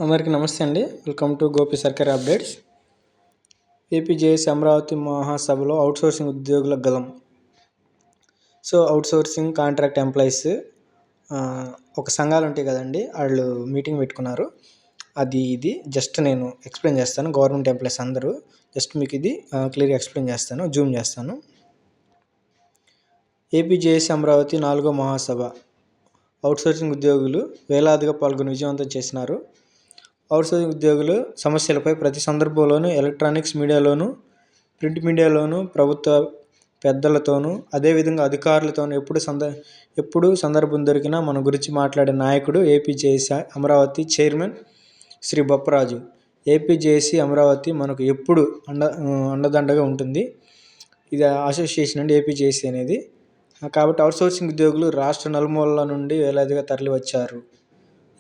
అందరికీ నమస్తే అండి. వెల్కమ్ టు గోపి సర్కారీ అప్డేట్స్. ఏపీజేఏసీ అమరావతి మహాసభలో అవుట్సోర్సింగ్ ఉద్యోగుల గలం. అవుట్సోర్సింగ్ కాంట్రాక్ట్ ఎంప్లాయీస్ ఒక సంఘాలు ఉంటాయి కదండి, వాళ్ళు మీటింగ్ పెట్టుకున్నారు. ఇది జస్ట్ నేను ఎక్స్ప్లెయిన్ చేస్తాను. గవర్నమెంట్ ఎంప్లాయీస్ అందరూ జస్ట్ మీకు ఇది క్లియర్గా ఎక్స్ప్లెయిన్ చేస్తాను, జూమ్ చేస్తాను. ఏపీజేఏసీ అమరావతి 4వ మహాసభ అవుట్సోర్సింగ్ ఉద్యోగులు వేలాదిగా పాల్గొని విజయవంతం చేసినారు. అవుట్సోర్సింగ్ ఉద్యోగులు సమస్యలపై ప్రతి సందర్భంలోనూ ఎలక్ట్రానిక్స్ మీడియాలోనూ, ప్రింట్ మీడియాలోనూ, ప్రభుత్వ పెద్దలతోనూ, అదేవిధంగా అధికారులతోనూ ఎప్పుడు సందర్భం దొరికినా మన గురించి మాట్లాడే నాయకుడు APJAC Amaravati chairman Shri Bopparaju. APJAC Amaravati మనకు ఎప్పుడు అండదండగా ఉంటుంది. ఇది అసోసియేషన్ అండి ఏపీజేఏసీ అనేది. కాబట్టి అవుట్సోర్సింగ్ ఉద్యోగులు రాష్ట్ర నలుమూలల నుండి వేలాదిగా తరలి వచ్చారు.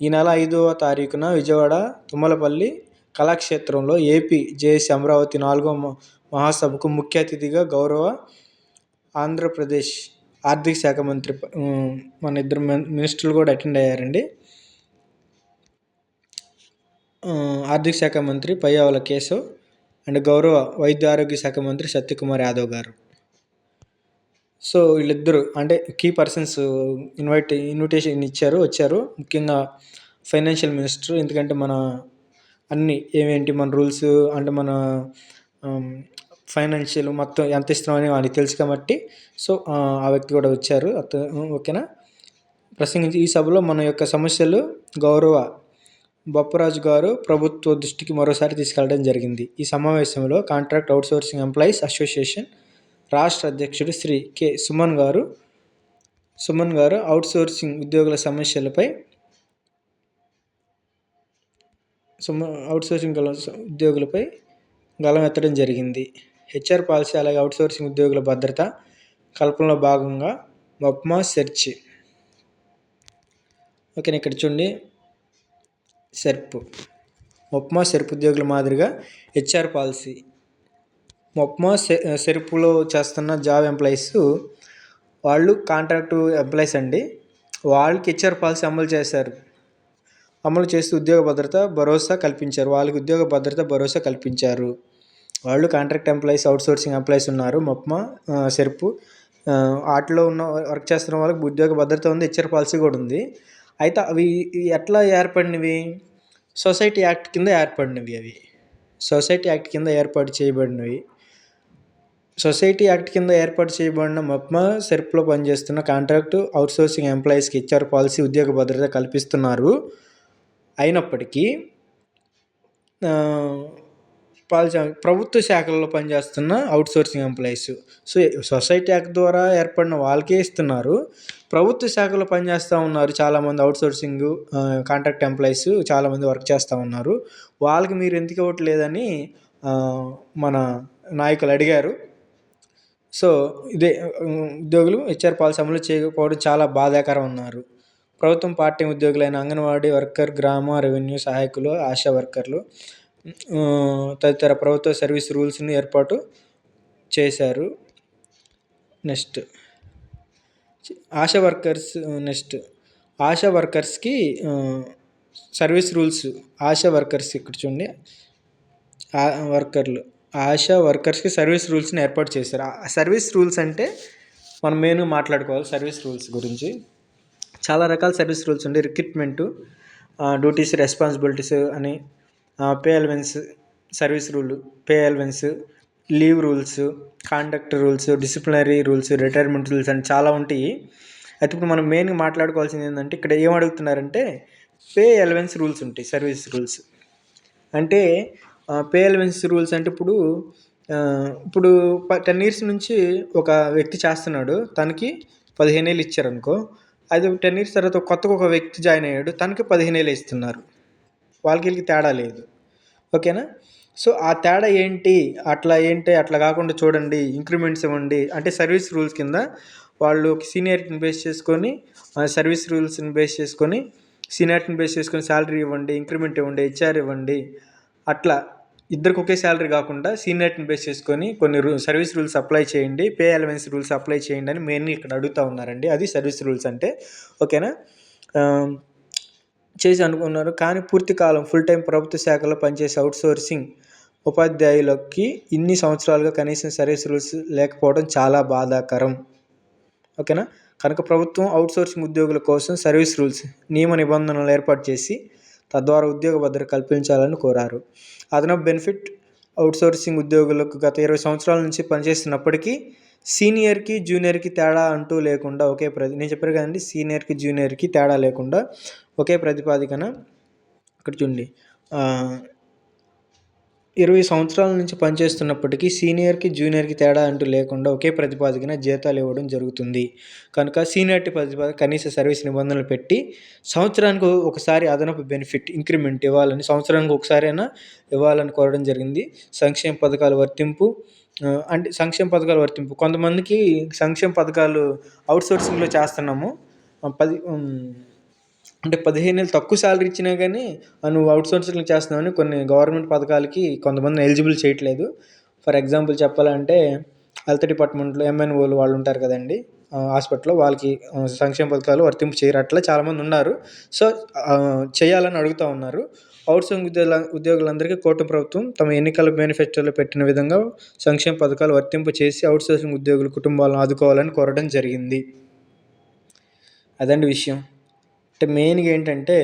ఈ నెల 5వ తారీఖున విజయవాడ తుమ్మలపల్లి కళాక్షేత్రంలో ఏపీజేఏసీ అమరావతి 4వ మహాసభకు ముఖ్య అతిథిగా గౌరవ ఆంధ్రప్రదేశ్ ఆర్థిక శాఖ మంత్రి, మన ఇద్దరు మినిస్టర్లు కూడా అటెండ్ అయ్యారండి. ఆర్థిక శాఖ మంత్రి పయ్యావుల కేశవ్ అండ్ గౌరవ వైద్య ఆరోగ్య శాఖ మంత్రి సత్యకుమార్ యాదవ్ గారు. వీళ్ళిద్దరు అంటే కీ పర్సన్స్ ఇన్విటేషన్ వచ్చారు. ముఖ్యంగా ఫైనాన్షియల్ మినిస్టర్, ఎందుకంటే మన ఏమేంటి మన రూల్స్ అంటే మన ఫైనాన్షియల్ మొత్తం ఎంత ఇస్తున్నామని వాళ్ళకి తెలుసు కాబట్టి ఆ వ్యక్తి కూడా వచ్చారు. ఓకేనా. ప్రసంగించి ఈ సభలో మన యొక్క సమస్యలు గౌరవ బొప్పరాజు గారు ప్రభుత్వ దృష్టికి మరోసారి తీసుకెళ్లడం జరిగింది. ఈ సమావేశంలో కాంట్రాక్ట్ అవుట్సోర్సింగ్ ఎంప్లాయీస్ అసోసియేషన్ రాష్ట్ర అధ్యక్షుడు శ్రీ కె సుమన్ గారు అవుట్సోర్సింగ్ ఉద్యోగులపై గళం ఎత్తడం జరిగింది. హెచ్ఆర్ పాలసీ అలాగే అవుట్సోర్సింగ్ ఉద్యోగుల భద్రత కల్పనలో భాగంగా మొప్మా సెర్చ్. ఓకేనా, ఇక్కడ చూడండి, మొప్మా సెర్ప్ ఉద్యోగుల మాదిరిగా హెచ్ఆర్ పాలసీ. మొప్మా సెర్ప్లో చేస్తున్న జాబ్ ఎంప్లాయీస్ వాళ్ళు కాంట్రాక్టు ఎంప్లాయీస్ అండి. వాళ్ళకి హెచ్ఆర్ పాలసీ అమలు చేస్తూ ఉద్యోగ భద్రత భరోసా కల్పించారు. వాళ్ళు కాంట్రాక్ట్ ఎంప్లాయీస్, అవుట్సోర్సింగ్ ఎంప్లాయీస్ ఉన్నారు. మొప్మా సెర్ప్ వాటిలో ఉన్న వర్క్ చేస్తున్న వాళ్ళకి ఉద్యోగ భద్రత ఉంది, హెచ్ఆర్ పాలసీ కూడా ఉంది. అయితే అవి ఎట్లా ఏర్పడినవి? సొసైటీ యాక్ట్ కింద ఏర్పడినవి. సొసైటీ యాక్ట్ కింద ఏర్పాటు చేయబడిన మొప్మా సెర్ప్లో పనిచేస్తున్న కాంట్రాక్టు అవుట్సోర్సింగ్ ఎంప్లాయీస్కి హెచ్ఆర్ పాలసీ ఉద్యోగ భద్రత కల్పిస్తున్నారు. అయినప్పటికీ ప్రభుత్వ శాఖల్లో పనిచేస్తున్న అవుట్సోర్సింగ్ ఎంప్లాయీస్ సొసైటీ యాక్ట్ ద్వారా ఏర్పడిన వాళ్ళకే ఇస్తున్నారు. ప్రభుత్వ శాఖలో పనిచేస్తూ ఉన్నారు చాలామంది అవుట్సోర్సింగ్ కాంట్రాక్ట్ ఎంప్లాయీస్ చాలామంది వర్క్ చేస్తూ ఉన్నారు. వాళ్ళకి మీరు ఎందుకు ఇవ్వట్లేదని మన నాయకులు అడిగారు. ఉద్యోగులు హెచ్ఆర్ పాలసీ అమలు చేయకపోవడం చాలా బాధాకరం అన్నారు. ప్రభుత్వం పార్ట్ టైం ఉద్యోగులైన అంగన్వాడీ వర్కర్, గ్రామ రెవెన్యూ సహాయకులు, ఆశా వర్కర్లు తదితర ప్రభుత్వ సర్వీస్ రూల్స్ని ఏర్పాటు చేశారు. ఆశా వర్కర్స్కి సర్వీస్ రూల్స్. ఆశా వర్కర్స్ ఇక్కడ చూడండి, ఆశా వర్కర్స్కి సర్వీస్ రూల్స్ని ఏర్పాటు చేశారు. ఆ సర్వీస్ రూల్స్ అంటే మనం మెయిన్గా మాట్లాడుకోవాలి. సర్వీస్ రూల్స్ గురించి చాలా రకాల సర్వీస్ రూల్స్ ఉండే. రిక్రూట్మెంటు, డ్యూటీస్, రెస్పాన్సిబిలిటీస్ అని, pay allowance, service rule, pay allowance, leave rules, conduct rules, disciplinary rules, retirement rules అని చాలా ఉంటాయి. అయితే ఇప్పుడు మనం మెయిన్గా మాట్లాడుకోవాల్సింది ఏంటంటే, ఇక్కడ ఏం అడుగుతున్నారంటే పే అలవెన్స్ రూల్స్ ఉంటాయి. సర్వీస్ రూల్స్ అంటే పే అలవెన్స్ రూల్స్ అంటే ఇప్పుడు 10 years నుంచి ఒక వ్యక్తి చేస్తున్నాడు, తనకి 15 ఏళ్ళు ఇచ్చారనుకో. అది 10 years తర్వాత కొత్తగా ఒక వ్యక్తి జాయిన్ అయ్యాడు, తనకి 15 ఏళ్ళు ఇస్తున్నారు. వాళ్ళకి తేడా లేదు. ఓకేనా. ఆ తేడా ఏంటి? అట్లా కాకుండా చూడండి, ఇంక్రిమెంట్స్ ఇవ్వండి అంటే సర్వీస్ రూల్స్ కింద వాళ్ళు సీనియారిటీని బేస్ చేసుకొని, సర్వీస్ రూల్స్ని బేస్ చేసుకొని, సీనియారిటీని బేస్ చేసుకొని శాలరీ ఇవ్వండి, ఇంక్రిమెంట్ ఇవ్వండి, హెచ్ఆర్ ఇవ్వండి. అట్లా ఇద్దరికి ఒకే శాలరీ కాకుండా సీనియారిటీని బేస్ చేసుకొని కొన్ని సర్వీస్ రూల్స్ అప్లై చేయండి, పే అలవెన్స్ రూల్స్ అప్లై చేయండి అని మెయిన్గా ఇక్కడ అడుగుతూ ఉన్నారండి. అది సర్వీస్ రూల్స్ అంటే. ఓకేనా. చేసి అనుకున్నారు. కానీ పూర్తి కాలం ఫుల్ టైం ప్రభుత్వ శాఖలో పనిచేసే అవుట్సోర్సింగ్ ఉపాధ్యాయులకి ఇన్ని సంవత్సరాలుగా కనీసం సర్వీస్ రూల్స్ లేకపోవడం చాలా బాధాకరం. ఓకేనా. కనుక ప్రభుత్వం అవుట్సోర్సింగ్ ఉద్యోగుల కోసం సర్వీస్ రూల్స్ నియమ నిబంధనలు ఏర్పాటు చేసి తద్వారా ఉద్యోగ భద్రత కల్పించాలని కోరారు. అదనపు బెనిఫిట్ అవుట్సోర్సింగ్ ఉద్యోగులకు గత 20 సంవత్సరాల నుంచి పనిచేస్తున్నప్పటికీ సీనియర్కి జూనియర్కి తేడా అంటూ లేకుండా నేను చెప్పాను కదండి, సీనియర్కి జూనియర్కి తేడా లేకుండా ఒకే ప్రతిపాదికన ఇక్కడ చూడండి 20 సంవత్సరాల నుంచి పనిచేస్తున్నప్పటికీ సీనియర్కి జూనియర్కి తేడా అంటూ లేకుండా ఒకే ప్రతిపాదికన జీతాలు ఇవ్వడం జరుగుతుంది. కనుక సీనియారిటీ ప్రతిపాదిక కనీస సర్వీస్ నిబంధనలు పెట్టి సంవత్సరానికి ఒకసారి అదనపు బెనిఫిట్ ఇంక్రిమెంట్ ఇవ్వాలని, సంవత్సరానికి ఒకసారైనా ఇవ్వాలని కోరడం జరిగింది. సంక్షేమ పథకాల వర్తింపు కొంతమందికి సంక్షేమ పథకాలు అవుట్సోర్సింగ్లో చేస్తున్నాము, 15 ఏళ్ళు తక్కువ శాలరీ ఇచ్చినా కానీ నువ్వు అవుట్సోర్సింగ్ చేస్తున్నావని కొన్ని గవర్నమెంట్ పథకాలకి కొంతమంది ఎలిజిబుల్ చేయట్లేదు. ఫర్ ఎగ్జాంపుల్ చెప్పాలంటే హెల్త్ డిపార్ట్మెంట్లో ఎంఎన్ఓలు వాళ్ళు ఉంటారు కదండి, హాస్పిటల్లో వాళ్ళకి సంక్షేమ పథకాలు వర్తింపు చేయరు. అట్లా చాలామంది ఉన్నారు. సో చేయాలని అడుగుతూ ఉన్నారు. అవుట్సోర్సింగ్ ఉద్యోగులందరికీ కూటమి ప్రభుత్వం తమ ఎన్నికల మేనిఫెస్టోలో పెట్టిన విధంగా సంక్షేమ పథకాలు వర్తింపు చేసి అవుట్సోర్సింగ్ ఉద్యోగుల కుటుంబాలను ఆదుకోవాలని కోరడం జరిగింది. అదండి విషయం. అంటే మెయిన్గా ఏంటంటే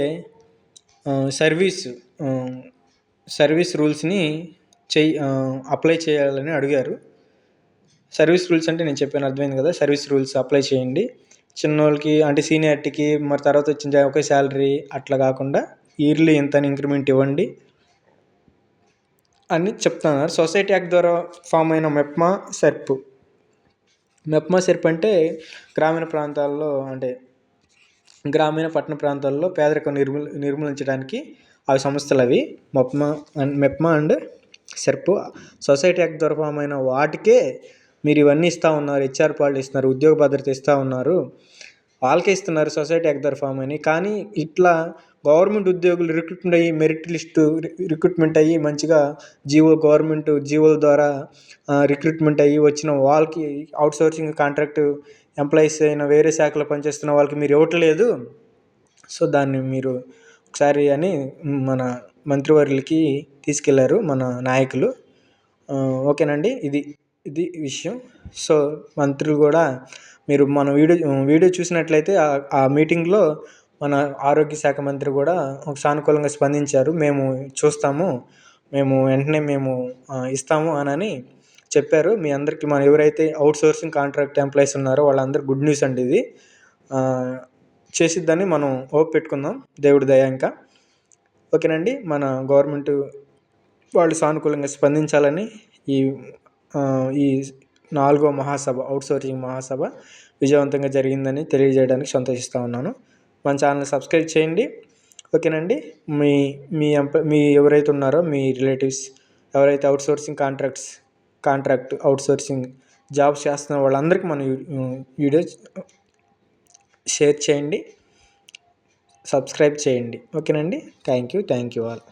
సర్వీస్ రూల్స్ని అప్లై చేయాలని అడిగారు. సర్వీస్ రూల్స్ అంటే నేను చెప్పాను, అర్థమైంది కదా. సర్వీస్ రూల్స్ అప్లై చేయండి. చిన్నోళ్ళకి అంటే సీనియారిటీకి మరి తర్వాత వచ్చిన ఒకే శాలరీ అట్లా కాకుండా ఇయర్లీ ఇంత ఇంక్రిమెంట్ ఇవ్వండి అని చెప్తున్నారు. సొసైటీ యాక్ట్ ద్వారా ఫామ్ అయిన మెప్మా సెర్ప్ అంటే గ్రామీణ ప్రాంతాల్లో అంటే గ్రామీణ పట్టణ ప్రాంతాల్లో పేదరికం నిర్మూలించడానికి అవి సంస్థలు. అవి MEPMA and SERP society act ద్వారా ఫామ్ అయిన వాటికే మీరు ఇవన్నీ ఇస్తూ ఉన్నారు. హెచ్ఆర్ పాలసీ ఇస్తున్నారు, ఉద్యోగ భద్రత ఇస్తూ ఉన్నారు, వాళ్ళకే ఇస్తున్నారు సొసైటీ యాక్ట్ ద్వారా ఫామ్ అని. కానీ ఇట్లా గవర్నమెంట్ ఉద్యోగులు రిక్రూట్మెంట్ అయ్యి మెరిట్ లిస్టు రిక్రూట్మెంట్ అయ్యి మంచిగా గవర్నమెంట్ జీవోల ద్వారా రిక్రూట్మెంట్ అయ్యి వచ్చిన వాళ్ళకి అవుట్సోర్సింగ్ కాంట్రాక్ట్ ఎంప్లాయీస్ అయిన వేరే శాఖలో పనిచేస్తున్న వాళ్ళకి మీరు ఇవ్వట్లేదు. సో దాన్ని మీరు ఒకసారి అని మన మంత్రివర్యులకి తీసుకెళ్లారు మన నాయకులు. ఓకేనండి, ఇది విషయం. సో మంత్రులు కూడా మీరు మన వీడియో చూసినట్లయితే ఆ మీటింగ్లో మన ఆరోగ్య శాఖ మంత్రి కూడా ఒక సానుకూలంగా స్పందించారు. మేము చూస్తాము, మేము వెంటనే ఇస్తాము అని చెప్పారు. మీ అందరికీ మన ఎవరైతే అవుట్సోర్సింగ్ కాంట్రాక్ట్ ఎంప్లాయీస్ ఉన్నారో వాళ్ళందరూ గుడ్ న్యూస్ అండి. ఇది చేసిద్దని మనం హోప్ పెట్టుకుందాం, దేవుడి దయ. ఇంకా ఓకేనండి, మన గవర్నమెంట్ వాళ్ళు సానుకూలంగా స్పందించాలని ఈ 4వ మహాసభ అవుట్సోర్సింగ్ మహాసభ విజయవంతంగా జరిగిందని తెలియజేయడానికి సంతోషిస్తూ ఉన్నాను. మన ఛానల్ సబ్స్క్రైబ్ చేయండి. ఓకేనండి, మీ ఎవరైతే ఉన్నారో మీ రిలేటివ్స్ ఎవరైతే అవుట్సోర్సింగ్ కాంట్రాక్ట్ అవుట్సోర్సింగ్ జాబ్స్ చేస్తున్న వాళ్ళందరికీ మన వీడియో షేర్ చేయండి, సబ్స్క్రైబ్ చేయండి. ఓకేనండి, థ్యాంక్ యూ ఆల్.